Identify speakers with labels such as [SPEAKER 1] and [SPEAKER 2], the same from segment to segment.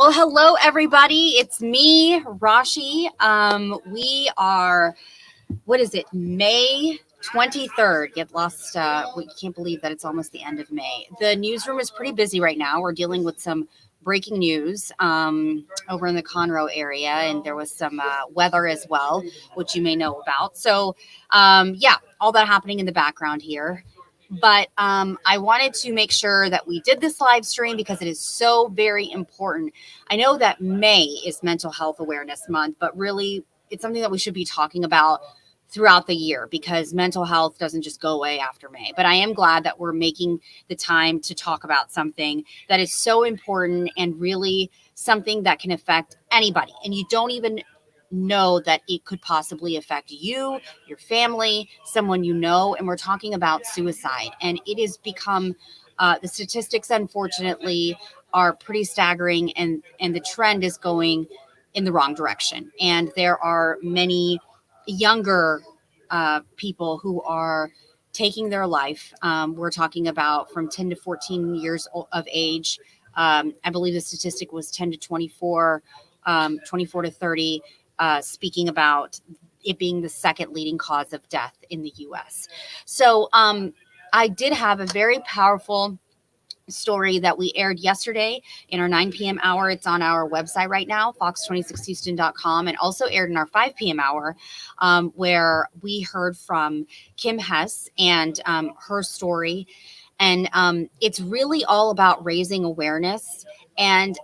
[SPEAKER 1] Well, hello, everybody. It's me, Rashi. We are, what is it, May 23rd. Get lost. We can't believe that it's almost the end of May. The newsroom is pretty busy right now. We're dealing with some breaking news over in the Conroe area, and there was some weather as well, which you may know about. So, yeah, all that happening in the background here. But I wanted to make sure that we did this live stream because it is so very important. I know that May is Mental Health Awareness Month, but really it's something that we should be talking about throughout the year because mental health doesn't just go away after May. But I am glad that we're making the time to talk about something that is so important and really something that can affect anybody. And you don't even know that it could possibly affect you, your family, someone you know. And we're talking about suicide. And it has become, the statistics, unfortunately, are pretty staggering. And the trend is going in the wrong direction. And there are many younger people who are taking their life. We're talking about from 10 to 14 years of age. I believe the statistic was 10 to 24, 24 to 30. Speaking about it being the second leading cause of death in the U.S. So I did have a very powerful story that we aired yesterday in our 9 p.m. hour. It's on our website right now, fox26houston.com, and also aired in our 5 p.m. hour where we heard from Kim Hess and her story. And it's really all about raising awareness and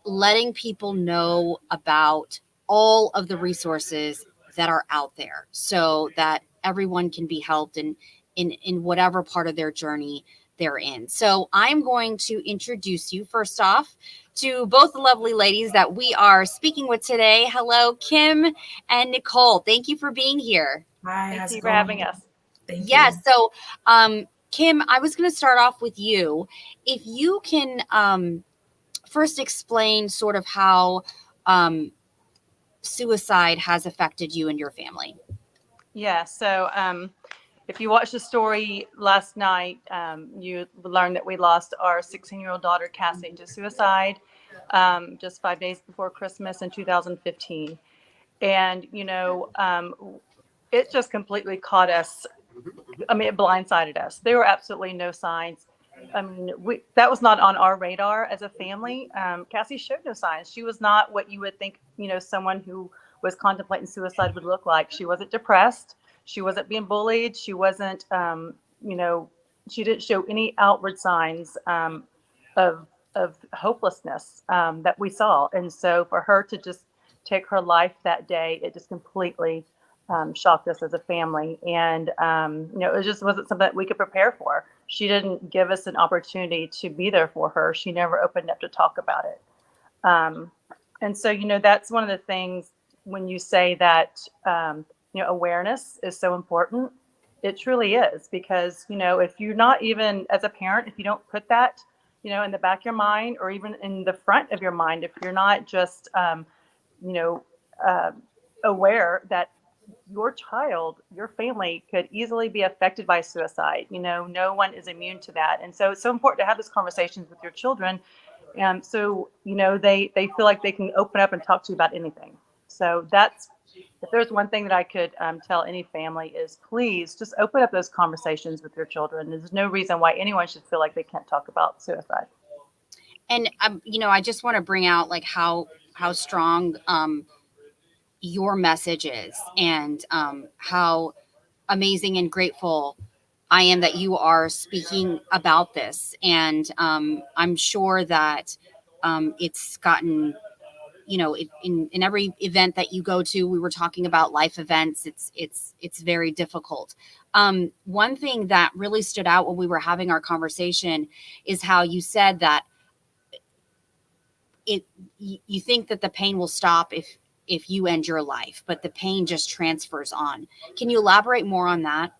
[SPEAKER 1] letting people know about all of the resources that are out there so that everyone can be helped in whatever part of their journey they're in. So I'm going to introduce you first off to both the lovely ladies that we are speaking with today. Hello, Kim and Nicole. Thank you for being here.
[SPEAKER 2] Hi,
[SPEAKER 3] Thank you for having us.
[SPEAKER 2] Thank
[SPEAKER 1] Yes.
[SPEAKER 2] you.
[SPEAKER 1] So, Kim, I was going to start off with you. If you can first explain sort of how suicide has affected you and your family.
[SPEAKER 3] Yeah. So if you watched the story last night, you learned that we lost our 16-year-old daughter, Cassie, to suicide just 5 days before Christmas in 2015. And, it just completely caught us. I mean, it blindsided us. There were absolutely no signs. I mean, that was not on our radar as a family. Cassie showed no signs. She was not what you would think, someone who was contemplating suicide would look like. She wasn't depressed. She wasn't being bullied. She wasn't, she didn't show any outward signs of hopelessness that we saw. And so for her to just take her life that day, it just completely shocked us as a family. And, it just wasn't something that we could prepare for. She didn't give us an opportunity to be there for her. She never opened up to talk about it. And so, that's one of the things when you say that, awareness is so important. It truly is, because, if you're not even as a parent, if you don't put that, in the back of your mind or even in the front of your mind, if you're not just, aware that your child, your family could easily be affected by suicide. No one is immune to that. And so it's so important to have these conversations with your children. So, they feel like they can open up and talk to you about anything. So if there's one thing that I could tell any family is please just open up those conversations with your children. There's no reason why anyone should feel like they can't talk about suicide.
[SPEAKER 1] And, I just want to bring out like how strong your message is and how amazing and grateful I am that you are speaking about this. And I'm sure that it's gotten, in every event that you go to, we were talking about life events. It's very difficult. One thing that really stood out when we were having our conversation is how you said that you think that the pain will stop if you end your life, but the pain just transfers on. Can you elaborate more on that?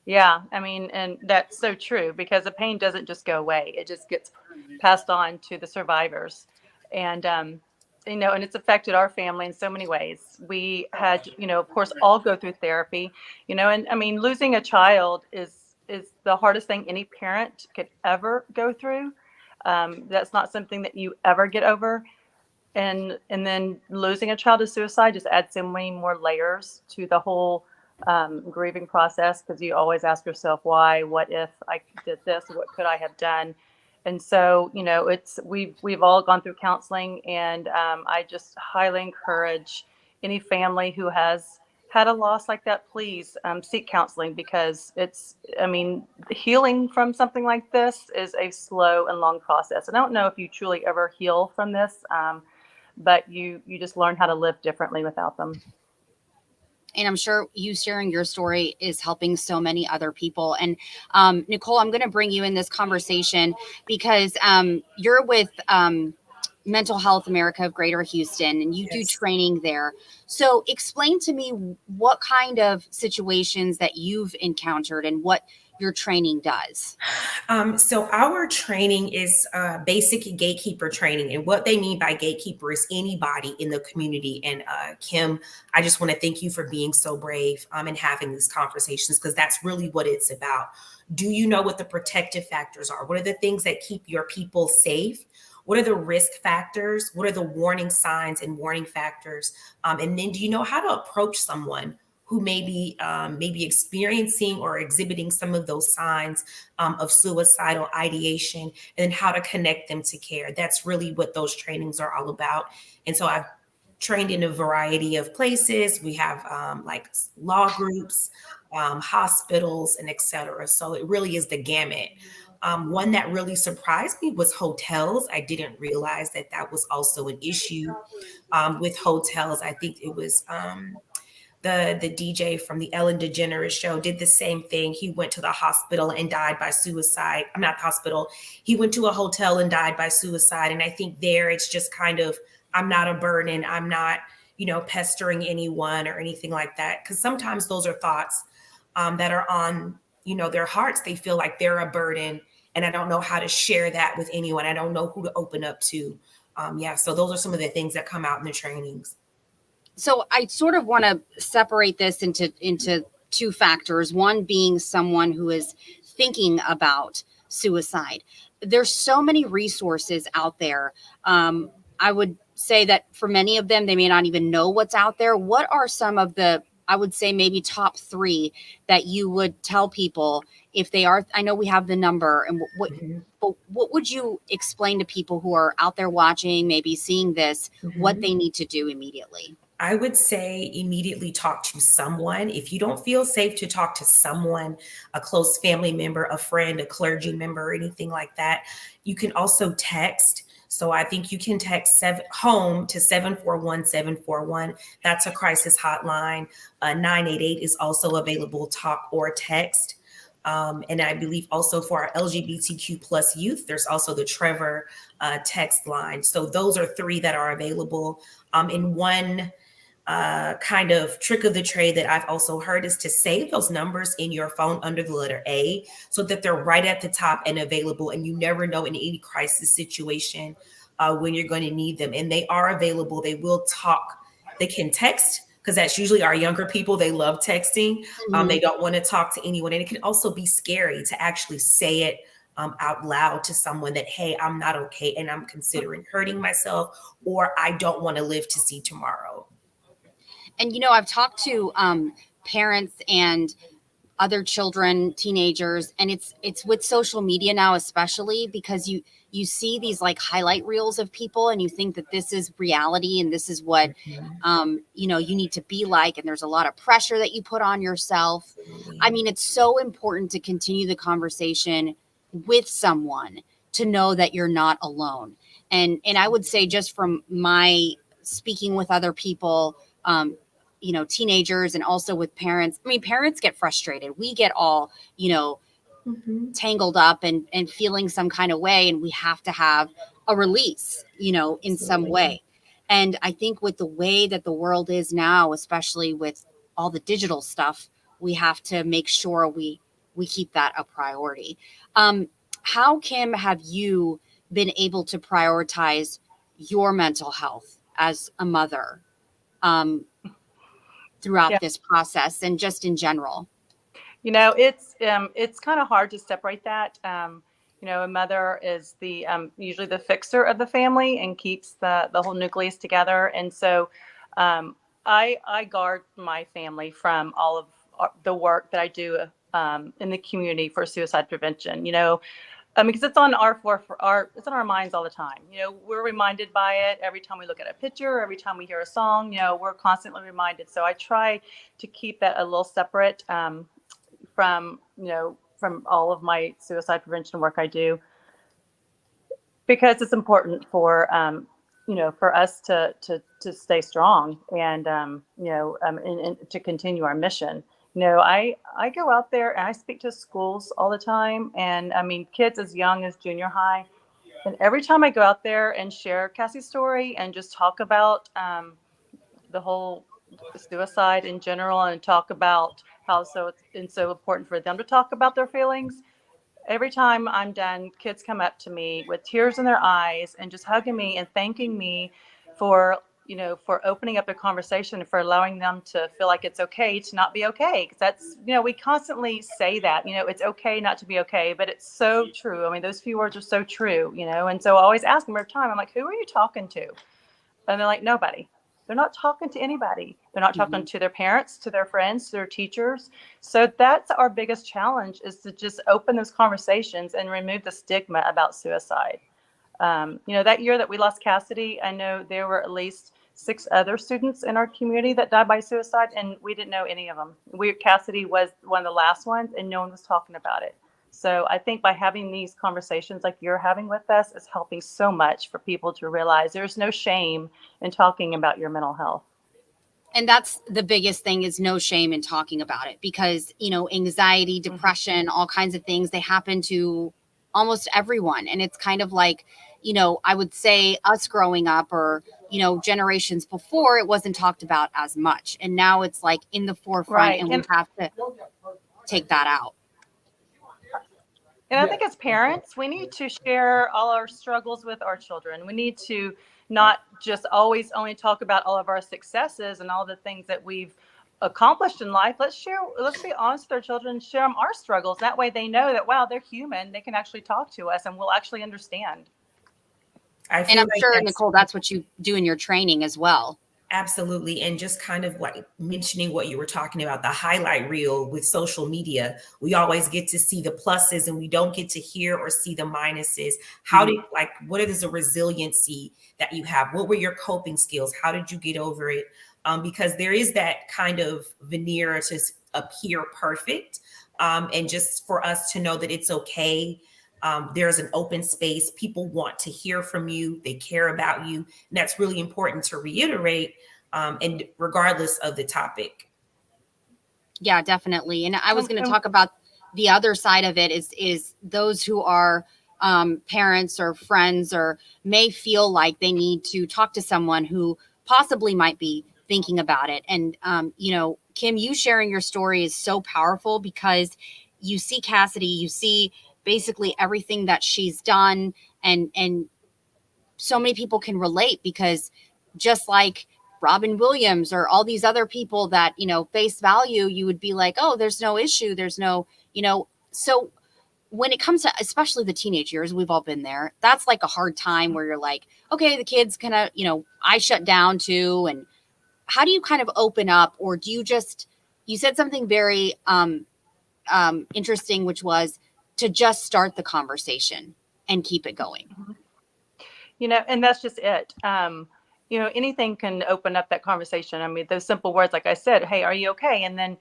[SPEAKER 3] Yeah, I mean, and that's so true, because the pain doesn't just go away. It just gets passed on to the survivors. And, and it's affected our family in so many ways. We had, of course, all go through therapy, and I mean, losing a child is the hardest thing any parent could ever go through. That's not something that you ever get over. And then losing a child to suicide just adds so many more layers to the whole grieving process, because you always ask yourself why, what if I did this, what could I have done. And so, it's we've all gone through counseling, and I just highly encourage any family who has had a loss like that, please seek counseling, because I mean, healing from something like this is a slow and long process. And I don't know if you truly ever heal from this, but you just learn how to live differently without them.
[SPEAKER 1] And I'm sure you sharing your story is helping so many other people. And Nicole, I'm going to bring you in this conversation because you're with Mental Health America of Greater Houston, and you do
[SPEAKER 2] Yes.
[SPEAKER 1] training there. So explain to me what kind of situations that you've encountered and what your training does.
[SPEAKER 2] So our training is basic gatekeeper training, and what they mean by gatekeeper is anybody in the community. And Kim, I just want to thank you for being so brave and having these conversations, because that's really what it's about. Do you know what the protective factors are? What are the things that keep your people safe? What are the risk factors? What are the warning signs and warning factors? And then do you know how to approach someone who may be experiencing or exhibiting some of those signs of suicidal ideation, and how to connect them to care? That's really what those trainings are all about. And so I've trained in a variety of places. We have like law groups, hospitals, and et cetera. So it really is the gamut. One that really surprised me was hotels. I didn't realize that that was also an issue with hotels. I think it was the DJ from the Ellen DeGeneres show did the same thing. He went to the hospital and died by suicide. I'm not the hospital. He went to a hotel and died by suicide. And I think there it's just kind of, I'm not a burden. I'm not, pestering anyone or anything like that. Because sometimes those are thoughts that are on, their hearts. They feel like they're a burden, and I don't know how to share that with anyone. I don't know who to open up to. Yeah. So those are some of the things that come out in the trainings.
[SPEAKER 1] So I sort of want to separate this into two factors. One being someone who is thinking about suicide. There's so many resources out there. I would say that for many of them, they may not even know what's out there. What are some of the, I would say maybe top three that you would tell people if they are? I know we have the number, and but what would you explain to people who are out there watching, maybe seeing this, what they need to do immediately?
[SPEAKER 2] I would say immediately talk to someone. If you don't feel safe to talk to someone, a close family member, a friend, a clergy member, or anything like that, you can also text. So I think you can text home to 741-741. That's a crisis hotline. 988 is also available, talk or text. And I believe also for our LGBTQ plus youth, there's also the Trevor text line. So those are three that are available. In one kind of trick of the trade that I've also heard is to save those numbers in your phone under the letter A, so that they're right at the top and available, and you never know in any crisis situation when you're going to need them. And they are available. They will talk. They can text, because that's usually our younger people. They love texting. They don't want to talk to anyone. And it can also be scary to actually say it out loud to someone that, hey, I'm not okay, and I'm considering hurting myself, or I don't want to live to see tomorrow.
[SPEAKER 1] And I've talked to parents and other children, teenagers, and it's with social media now, especially because you see these like highlight reels of people, and you think that this is reality and this is what you need to be like, and there's a lot of pressure that you put on yourself. I mean, it's so important to continue the conversation with someone, to know that you're not alone. And I would say, just from my speaking with other people, teenagers, and also with parents. I mean, parents get frustrated. We get all, tangled up and feeling some kind of way, and we have to have a release, in some way. And I think with the way that the world is now, especially with all the digital stuff, we have to make sure we keep that a priority. How, Kim, have you been able to prioritize your mental health as a mother throughout
[SPEAKER 3] Yeah.
[SPEAKER 1] this process, and just in general?
[SPEAKER 3] It's kind of hard to separate that. A mother is the usually the fixer of the family and keeps the whole nucleus together. And so I guard my family from all of the work that I do in the community for suicide prevention. Because it's on it's on our minds all the time. We're reminded by it every time we look at a picture, every time we hear a song. We're constantly reminded. So I try to keep that a little separate from all of my suicide prevention work I do, because it's important for for us to stay strong and and to continue our mission. I go out there and I speak to schools all the time, and I mean kids as young as junior high. And every time I go out there and share Cassie's story and just talk about the whole suicide in general, and talk about how it's so important for them to talk about their feelings. Every time I'm done, kids come up to me with tears in their eyes and just hugging me and thanking me for for opening up the conversation and for allowing them to feel like it's okay to not be okay. Because that's we constantly say that it's okay not to be okay, but it's so true. I mean, those few words are so true. And so I always ask them every time. I'm like, who are you talking to? And they're like, nobody. They're not talking to anybody. They're not talking to their parents, to their friends, to their teachers. So that's our biggest challenge, is to just open those conversations and remove the stigma about suicide. That year that we lost Cassidy, I know there were at least 6 other students in our community that died by suicide, and we didn't know any of them. Cassidy was one of the last ones, and no one was talking about it. So I think by having these conversations like you're having with us is helping so much for people to realize there's no shame in talking about your mental health.
[SPEAKER 1] And that's the biggest thing, is no shame in talking about it, because, anxiety, depression, all kinds of things, they happen to almost everyone. And it's kind of like, I would say us growing up, or, generations before, it wasn't talked about as much. And now it's like in the forefront, right, and we have to take that out.
[SPEAKER 3] And I think as parents, we need to share all our struggles with our children. We need to not just always only talk about all of our successes and all the things that we've accomplished in life. Let's be honest with our children, share them our struggles. That way they know that, wow, they're human. They can actually talk to us and we'll actually understand.
[SPEAKER 1] And I'm sure, Nicole, that's what you do in your training as well.
[SPEAKER 2] Absolutely. And just kind of like mentioning what you were talking about, the highlight reel with social media, we always get to see the pluses and we don't get to hear or see the minuses. What is the resiliency that you have? What were your coping skills? How did you get over it? Because there is that kind of veneer to appear perfect. And just for us to know that it's okay. There's an open space. People want to hear from you. They care about you. And that's really important to reiterate, and regardless of the topic.
[SPEAKER 1] Yeah, definitely. And I was going to talk about the other side of it, is those who are parents or friends, or may feel like they need to talk to someone who possibly might be thinking about it. And, Kim, you sharing your story is so powerful, because you see Cassidy, you see basically everything that she's done, and so many people can relate, because just like Robin Williams or all these other people that, face value, you would be like, oh, there's no issue. There's no, so when it comes to, especially the teenage years, we've all been there. That's like a hard time where you're like, okay, the kids kind of, I shut down too. And how do you kind of open up, or do you said something very interesting, which was to just start the conversation and keep it going.
[SPEAKER 3] And that's just it. Anything can open up that conversation. I mean, those simple words, like I said, hey, are you okay? And then,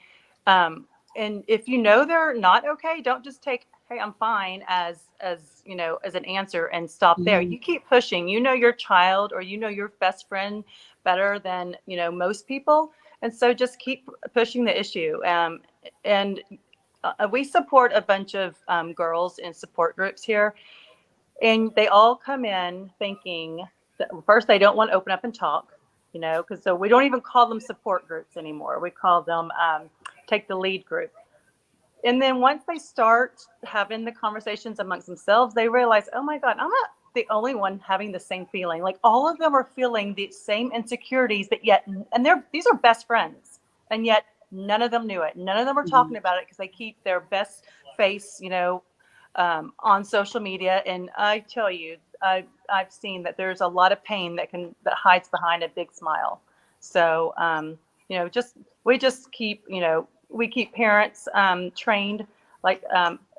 [SPEAKER 3] and if they're not okay, don't just take, hey, I'm fine as an answer and stop there. You keep pushing. Your child or your best friend better than, most people. And so just keep pushing the issue. And we support a bunch of girls in support groups here, and they all come in thinking that first they don't want to open up and talk, because so we don't even call them support groups anymore. We call them take the lead group. And then once they start having the conversations amongst themselves, they realize, oh my God, I'm not the only one having the same feeling. Like all of them are feeling the same insecurities, but yet, and these are best friends, and yet none of them knew it. None of them were talking about it, because they keep their best face, on social media. And I tell you, I've seen that there's a lot of pain that hides behind a big smile. So, we just keep, we keep parents trained. Like,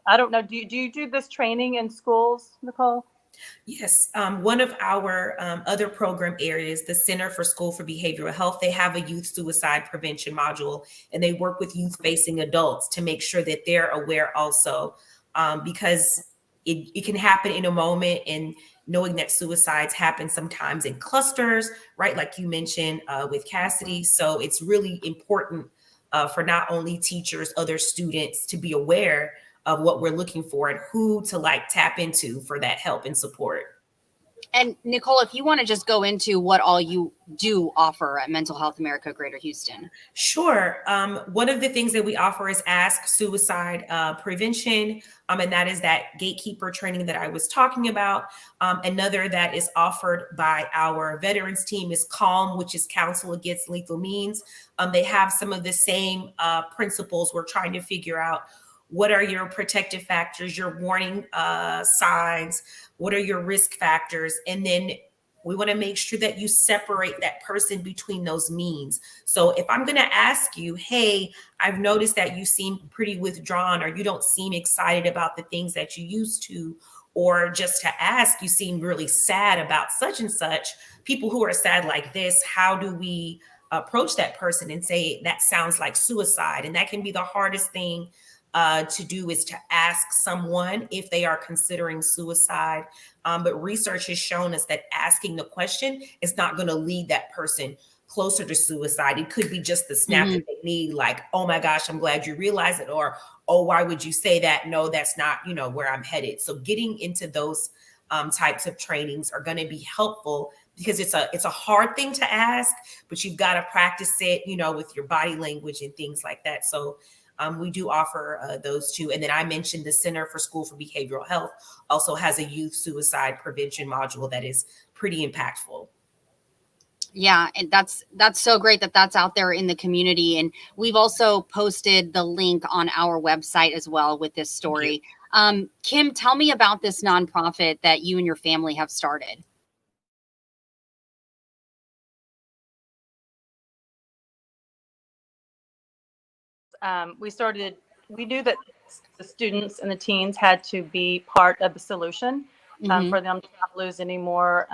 [SPEAKER 3] I don't know, do you do this training in schools, Nicole?
[SPEAKER 2] Yes, one of our other program areas, the Center for School for Behavioral Health, they have a youth suicide prevention module, and they work with youth-facing adults to make sure that they're aware also, because it can happen in a moment, and knowing that suicides happen sometimes in clusters, right? Like you mentioned with Cassidy. So it's really important for not only teachers, other students to be aware of what we're looking for and who to like tap into for that help and support.
[SPEAKER 1] And Nicole, if you want to just go into what all you do offer at Mental Health America Greater Houston.
[SPEAKER 2] Sure. One of the things that we offer is Ask Suicide Prevention, and that is that gatekeeper training that I was talking about. Another that is offered by our veterans team is CALM, which is Counsel Against Lethal Means. They have some of the same principles. We're trying to figure out what are your protective factors, your warning signs, what are your risk factors, and then we want to make sure that you separate that person between those means. So if I'm going to ask you, hey, I've noticed that you seem pretty withdrawn, or you don't seem excited about the things that you used to, or just to ask, you seem really sad about such and such, people who are sad like this, how do we approach that person and say, that sounds like suicide? And that can be the hardest thing to do, is to ask someone if they are considering suicide. But research has shown us that asking the question is not going to lead that person closer to suicide. It could be just the snap that they need, like, oh my gosh, I'm glad you realized it, or, oh, why would you say that? No, that's not, where I'm headed. So getting into those types of trainings are going to be helpful, because it's a hard thing to ask, but you've got to practice it, with your body language and things like that. So we do offer those two. And then I mentioned the Center for School for Behavioral Health also has a youth suicide prevention module that is pretty impactful.
[SPEAKER 1] Yeah, and that's so great that that's out there in the community. And we've also posted the link on our website as well with this story. Kim, tell me about this nonprofit that you and your family have started.
[SPEAKER 3] We knew that the students and the teens had to be part of the solution for them to not lose any more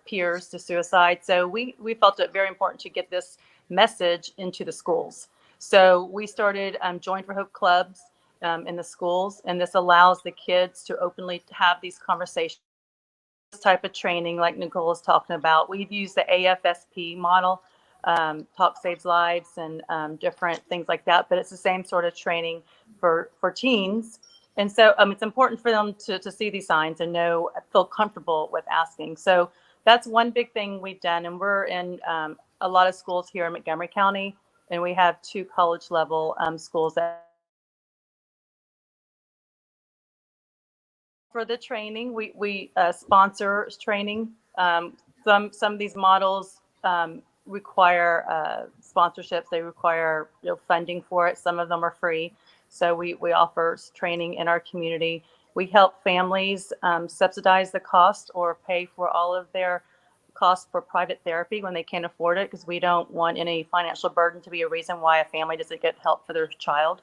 [SPEAKER 3] peers to suicide. So we felt it very important to get this message into the schools. So we started Join for Hope clubs in the schools, and this allows the kids to openly have these conversations. This type of training, like Nicole is talking about, we've used the AFSP model, Talk Saves Lives, and different things like that. But it's the same sort of training for teens. And so it's important for them to see these signs and feel comfortable with asking. So that's one big thing we've done. And we're in a lot of schools here in Montgomery County, and we have 2 college level schools that for the training. We sponsor training. Some of these models require sponsorships. They require funding for it. Some of them are free. So we offer training in our community. We help families subsidize the cost or pay for all of their costs for private therapy when they can't afford it, because we don't want any financial burden to be a reason why a family doesn't get help for their child.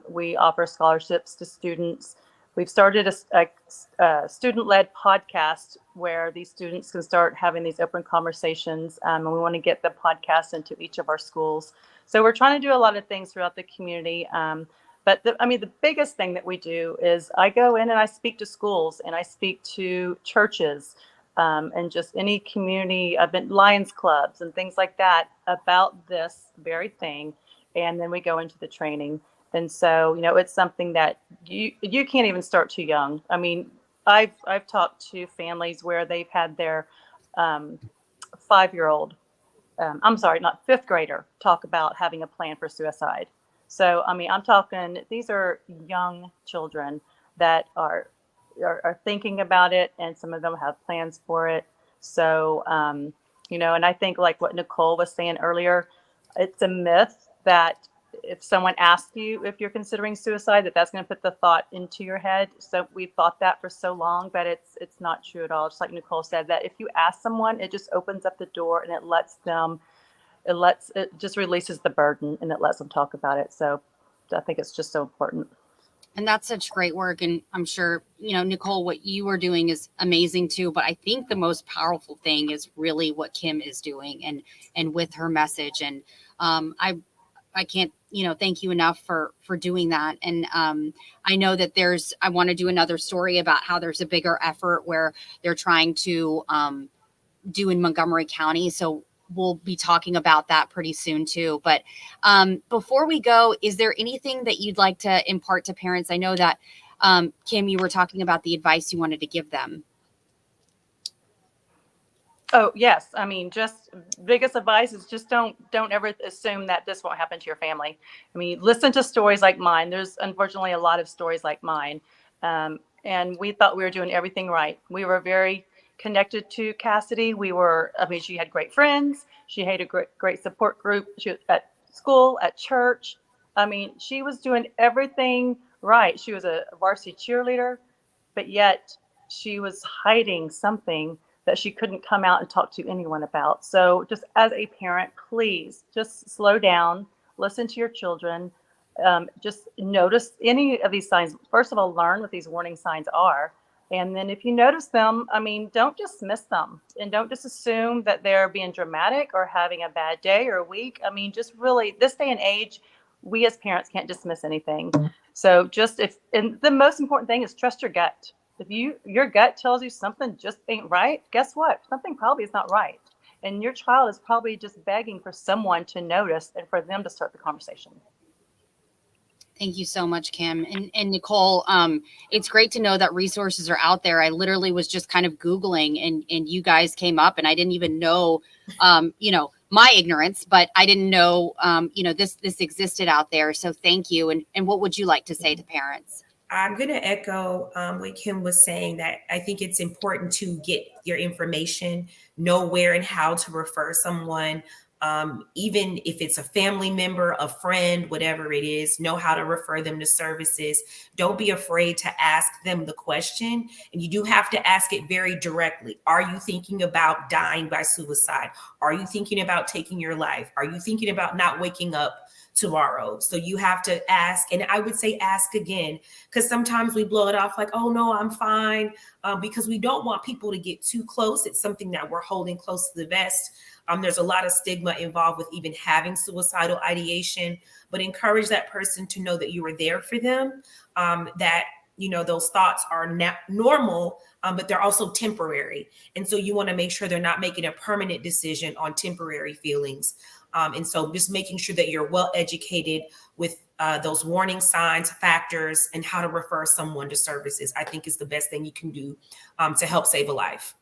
[SPEAKER 3] We offer scholarships to students. We've started a student-led podcast where these students can start having these open conversations, and we want to get the podcast into each of our schools. So we're trying to do a lot of things throughout the community. But the biggest thing that we do is I go in and I speak to schools, and I speak to churches, and just any community event, Lions clubs and things like that about this very thing. And then we go into the training. And so, it's something that you can't even start too young. I mean, I've talked to families where they've had their 5-year-old, not 5th grader, talk about having a plan for suicide. So, I'm talking, these are young children that are thinking about it, and some of them have plans for it. So, and I think, like what Nicole was saying earlier, it's a myth that if someone asks you if you're considering suicide, that's going to put the thought into your head. So we've thought that for so long, but it's not true at all. Just like Nicole said, that if you ask someone, it just opens up the door and it just releases the burden and it lets them talk about it. So I think it's just so important.
[SPEAKER 1] And that's such great work. And I'm sure, Nicole, what you are doing is amazing too. But I think the most powerful thing is really what Kim is doing and with her message. And I can't, thank you enough for doing that. And I know that I want to do another story about how there's a bigger effort where they're trying to do in Montgomery County. So we'll be talking about that pretty soon too. But before we go, is there anything that you'd like to impart to parents? I know that Kim, you were talking about the advice you wanted to give them.
[SPEAKER 3] Oh, yes. I mean, just biggest advice is just don't ever assume that this won't happen to your family. I mean, listen to stories like mine. There's unfortunately a lot of stories like mine. And we thought we were doing everything right. We were very connected to Cassidy. She had great friends. She had a great support group. She was at school, at church. I mean, she was doing everything right. She was a varsity cheerleader, but yet she was hiding something that she couldn't come out and talk to anyone about. So just as a parent, please just slow down, listen to your children, just notice any of these signs. First of all, learn what these warning signs are. And then if you notice them, I mean, don't dismiss them and don't just assume that they're being dramatic or having a bad day or a week. I mean, just really this day and age, we as parents can't dismiss anything. So and the most important thing is trust your gut. If your gut tells you something just ain't right, guess what? Something probably is not right. And your child is probably just begging for someone to notice and for them to start the conversation.
[SPEAKER 1] Thank you so much, Kim. And Nicole, it's great to know that resources are out there. I literally was just kind of Googling and you guys came up and I didn't even know, my ignorance, but I didn't know, this existed out there. So thank you. And what would you like to say to parents?
[SPEAKER 2] I'm going to echo what Kim was saying, that I think it's important to get your information, know where and how to refer someone, even if it's a family member, a friend, whatever it is, know how to refer them to services. Don't be afraid to ask them the question. And you do have to ask it very directly. Are you thinking about dying by suicide? Are you thinking about taking your life? Are you thinking about not waking up tomorrow? So you have to ask, and I would say ask again, because sometimes we blow it off like, oh no, I'm fine, because we don't want people to get too close. It's something that we're holding close to the vest. There's a lot of stigma involved with even having suicidal ideation, but encourage that person to know that you are there for them, that those thoughts are not normal, but they're also temporary. And so you want to make sure they're not making a permanent decision on temporary feelings. And so just making sure that you're well educated with those warning signs, factors, and how to refer someone to services, I think is the best thing you can do to help save a life.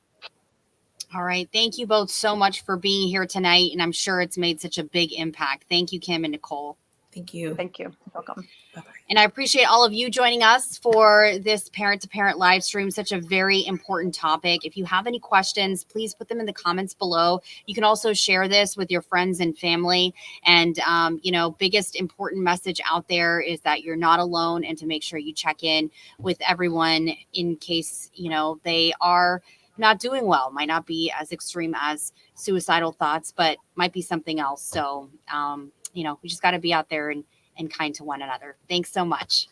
[SPEAKER 1] All right. Thank you both so much for being here tonight. And I'm sure it's made such a big impact. Thank you, Kim and Nicole.
[SPEAKER 2] Thank you.
[SPEAKER 3] Thank you. Welcome.
[SPEAKER 2] Bye-bye.
[SPEAKER 1] And I appreciate all of you joining us for this parent to parent live stream, such a very important topic. If you have any questions, please put them in the comments below. You can also share this with your friends and family. And, biggest important message out there is that you're not alone, and to make sure you check in with everyone in case, they are not doing well. Might not be as extreme as suicidal thoughts, but might be something else. So, we just got to be out there and kind to one another. Thanks so much.